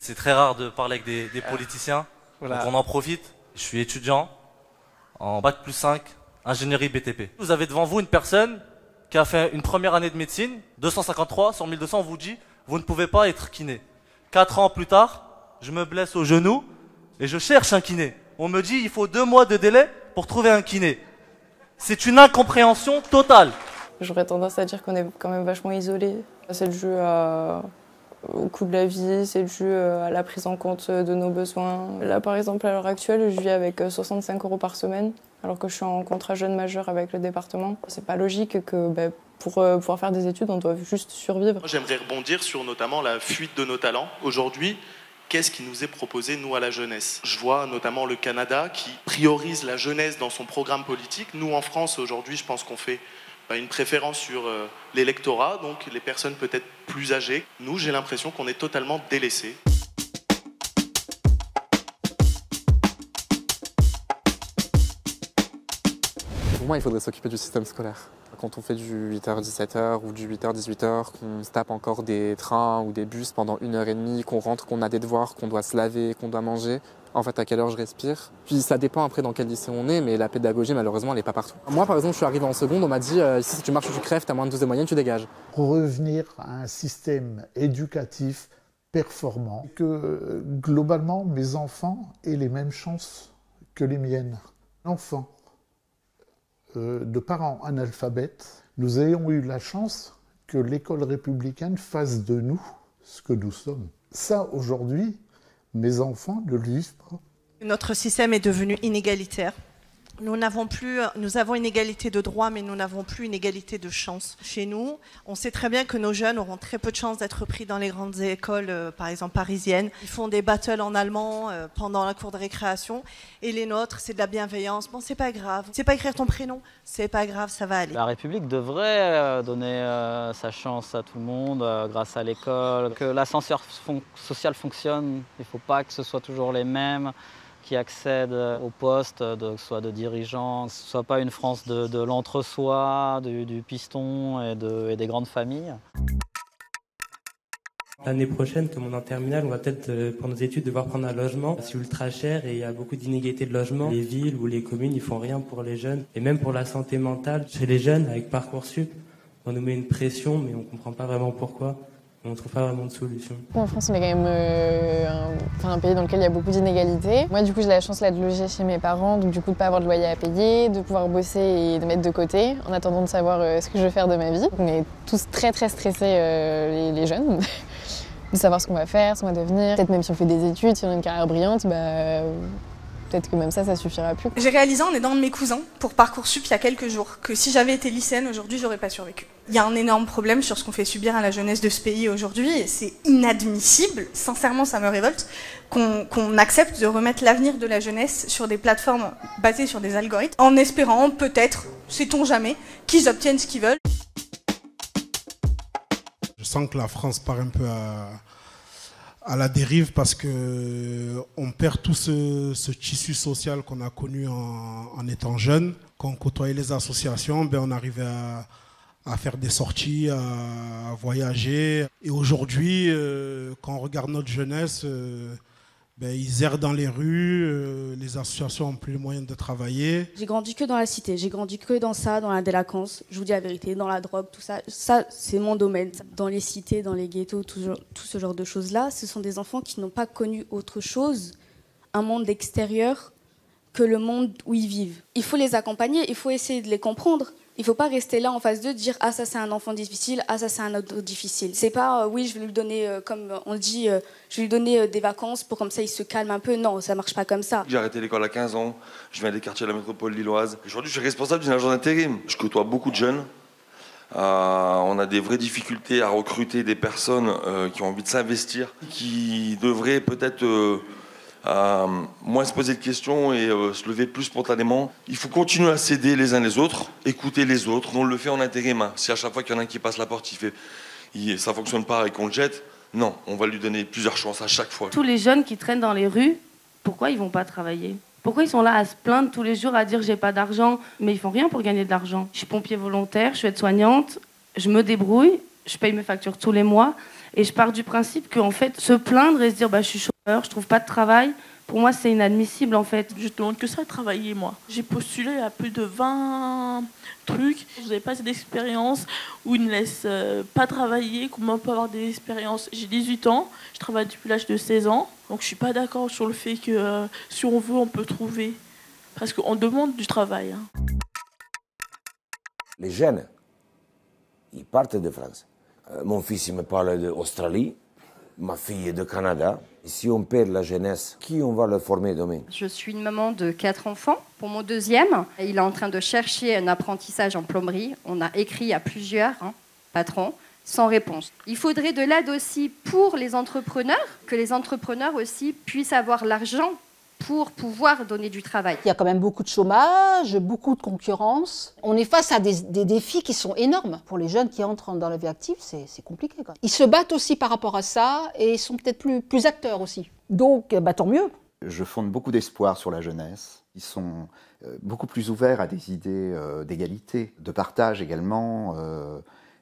C'est très rare de parler avec des politiciens, voilà. Donc on en profite. Je suis étudiant en bac plus 5, ingénierie BTP. Vous avez devant vous une personne qui a fait une première année de médecine, 253 sur 1200, on vous dit, vous ne pouvez pas être kiné. 4 ans plus tard, je me blesse au genou et je cherche un kiné. On me dit, il faut 2 mois de délai pour trouver un kiné. C'est une incompréhension totale. J'aurais tendance à dire qu'on est quand même vachement isolé. C'est dû au coût de la vie, c'est dû à la prise en compte de nos besoins. Là, par exemple, à l'heure actuelle, je vis avec 65 € par semaine, alors que je suis en contrat jeune majeur avec le département. C'est pas logique que pour pouvoir faire des études, on doit juste survivre. J'aimerais rebondir sur notamment la fuite de nos talents. Aujourd'hui, qu'est-ce qui nous est proposé, nous, à la jeunesse? Je vois notamment le Canada qui priorise la jeunesse dans son programme politique. Nous, en France, aujourd'hui, je pense qu'on fait une préférence sur l'électorat, donc les personnes peut-être plus âgées. Nous, j'ai l'impression qu'on est totalement délaissés. Pour moi, il faudrait s'occuper du système scolaire. Quand on fait du 8h-17h ou du 8h-18h, qu'on se tape encore des trains ou des bus pendant 1h30, qu'on rentre, qu'on a des devoirs, qu'on doit se laver, qu'on doit manger, en fait, à quelle heure je respire. Puis ça dépend après dans quel lycée on est, mais la pédagogie, malheureusement, elle n'est pas partout. Moi, par exemple, je suis arrivé en seconde, on m'a dit ici, si tu marches ou tu crèves, tu as moins de 12 de moyenne, tu dégages. Pour revenir à un système éducatif performant, que globalement, mes enfants aient les mêmes chances que les miennes. L'enfant de parents analphabètes, nous ayons eu la chance que l'école républicaine fasse de nous ce que nous sommes. Ça, aujourd'hui, mes enfants ne le vivent pas. Notre système est devenu inégalitaire. Nous avons une égalité de droits, mais nous n'avons plus une égalité de chance. Chez nous, on sait très bien que nos jeunes auront très peu de chances d'être pris dans les grandes écoles, par exemple parisiennes. Ils font des battles en allemand pendant la cour de récréation. Et les nôtres, c'est de la bienveillance. Bon, c'est pas grave. C'est pas écrire ton prénom. C'est pas grave, ça va aller. La République devrait donner sa chance à tout le monde grâce à l'école. Que l'ascenseur social fonctionne. Il ne faut pas que ce soit toujours les mêmes qui accèdent au poste, que ce soit de dirigeants, que ce ne soit pas une France de l'entre-soi, du piston et des grandes familles. L'année prochaine, tout le monde en terminale, on va peut-être, pour nos études, devoir prendre un logement. C'est ultra cher et il y a beaucoup d'inégalités de logement. Les villes ou les communes, ils font rien pour les jeunes. Et même pour la santé mentale, chez les jeunes, avec Parcoursup, on nous met une pression, mais on ne comprend pas vraiment pourquoi. On ne trouve pas vraiment de solution. En France, on est quand même un pays dans lequel il y a beaucoup d'inégalités. Moi, du coup, j'ai la chance là, de loger chez mes parents, donc du coup, de ne pas avoir de loyer à payer, de pouvoir bosser et de mettre de côté, en attendant de savoir ce que je veux faire de ma vie. On est tous très très stressés, les jeunes, de savoir ce qu'on va faire, ce qu'on va devenir. Peut-être même si on fait des études, si on a une carrière brillante, peut-être que même ça suffira plus. J'ai réalisé en aidant de mes cousins pour Parcoursup il y a quelques jours que si j'avais été lycéenne aujourd'hui, j'aurais pas survécu. Il y a un énorme problème sur ce qu'on fait subir à la jeunesse de ce pays aujourd'hui et c'est inadmissible, sincèrement ça me révolte, qu'on accepte de remettre l'avenir de la jeunesse sur des plateformes basées sur des algorithmes en espérant peut-être, sait-on jamais, qu'ils obtiennent ce qu'ils veulent. Je sens que la France part un peu à la dérive parce qu'on perd tout ce tissu social qu'on a connu en étant jeune. Quand on côtoyait les associations, on arrivait à faire des sorties, à voyager. Et aujourd'hui, quand on regarde notre jeunesse, ils errent dans les rues, les associations n'ont plus les moyens de travailler. J'ai grandi que dans la cité, j'ai grandi que dans ça, dans la délinquance, je vous dis la vérité, dans la drogue, tout ça. Ça, c'est mon domaine. Dans les cités, dans les ghettos, tout ce genre de choses-là, ce sont des enfants qui n'ont pas connu autre chose, un monde extérieur, que le monde où ils vivent. Il faut les accompagner, il faut essayer de les comprendre. Il ne faut pas rester là en face d'eux, dire « Ah, ça, c'est un enfant difficile. Ah, ça, c'est un autre difficile. » C'est pas « Oui, je vais lui donner, comme on le dit, je vais lui donner des vacances pour comme ça, il se calme un peu. » Non, ça ne marche pas comme ça. J'ai arrêté l'école à 15 ans. Je viens des quartiers de la métropole lilloise. Aujourd'hui, je suis responsable d'une agence d'intérim. Je côtoie beaucoup de jeunes. On a des vraies difficultés à recruter des personnes qui ont envie de s'investir, qui devraient peut-être... moins se poser de questions et se lever plus spontanément. Il faut continuer à s'aider les uns les autres, écouter les autres. On le fait en intérim. Si à chaque fois qu'il y en a un qui passe la porte, ça ne fonctionne pas et qu'on le jette, non, on va lui donner plusieurs chances à chaque fois. Tous les jeunes qui traînent dans les rues, pourquoi ils ne vont pas travailler ? Pourquoi ils sont là à se plaindre tous les jours, à dire j'ai pas d'argent ? Mais ils font rien pour gagner de l'argent. Je suis pompier volontaire, je suis aide-soignante, je me débrouille, je paye mes factures tous les mois. Et je pars du principe qu'en fait, se plaindre et se dire je suis chômeur, je trouve pas de travail, pour moi c'est inadmissible en fait. Je demande que ça à travailler moi. J'ai postulé à plus de 20 trucs. Je n'avais pas assez d'expérience, où ils ne laissent pas travailler, comment on peut avoir des expériences. J'ai 18 ans, je travaille depuis l'âge de 16 ans, donc je suis pas d'accord sur le fait que si on veut on peut trouver. Parce qu'on demande du travail. Les jeunes, ils partent de France. Mon fils il me parle d'Australie, ma fille est de Canada. Et si on perd la jeunesse, qui on va le former demain? Je suis une maman de 4 enfants. Pour mon deuxième, il est en train de chercher un apprentissage en plomberie. On a écrit à plusieurs patrons, sans réponse. Il faudrait de l'aide aussi pour les entrepreneurs, que les entrepreneurs aussi puissent avoir l'argent pour pouvoir donner du travail. Il y a quand même beaucoup de chômage, beaucoup de concurrence. On est face à des défis qui sont énormes. Pour les jeunes qui entrent dans la vie active, c'est compliqué. Ils se battent aussi par rapport à ça et ils sont peut-être plus acteurs aussi. Donc, tant mieux. Je fonde beaucoup d'espoir sur la jeunesse. Ils sont beaucoup plus ouverts à des idées d'égalité, de partage également,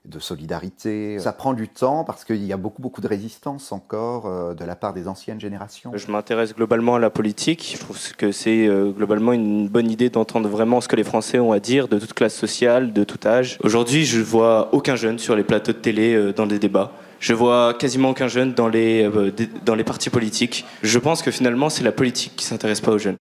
de solidarité. Ça prend du temps parce qu'il y a beaucoup de résistance encore de la part des anciennes générations. Je m'intéresse globalement à la politique. Je trouve que c'est globalement une bonne idée d'entendre vraiment ce que les Français ont à dire, de toute classe sociale, de tout âge. Aujourd'hui, je vois aucun jeune sur les plateaux de télé dans des débats. Je vois quasiment aucun jeune dans les partis politiques. Je pense que finalement, c'est la politique qui ne s'intéresse pas aux jeunes.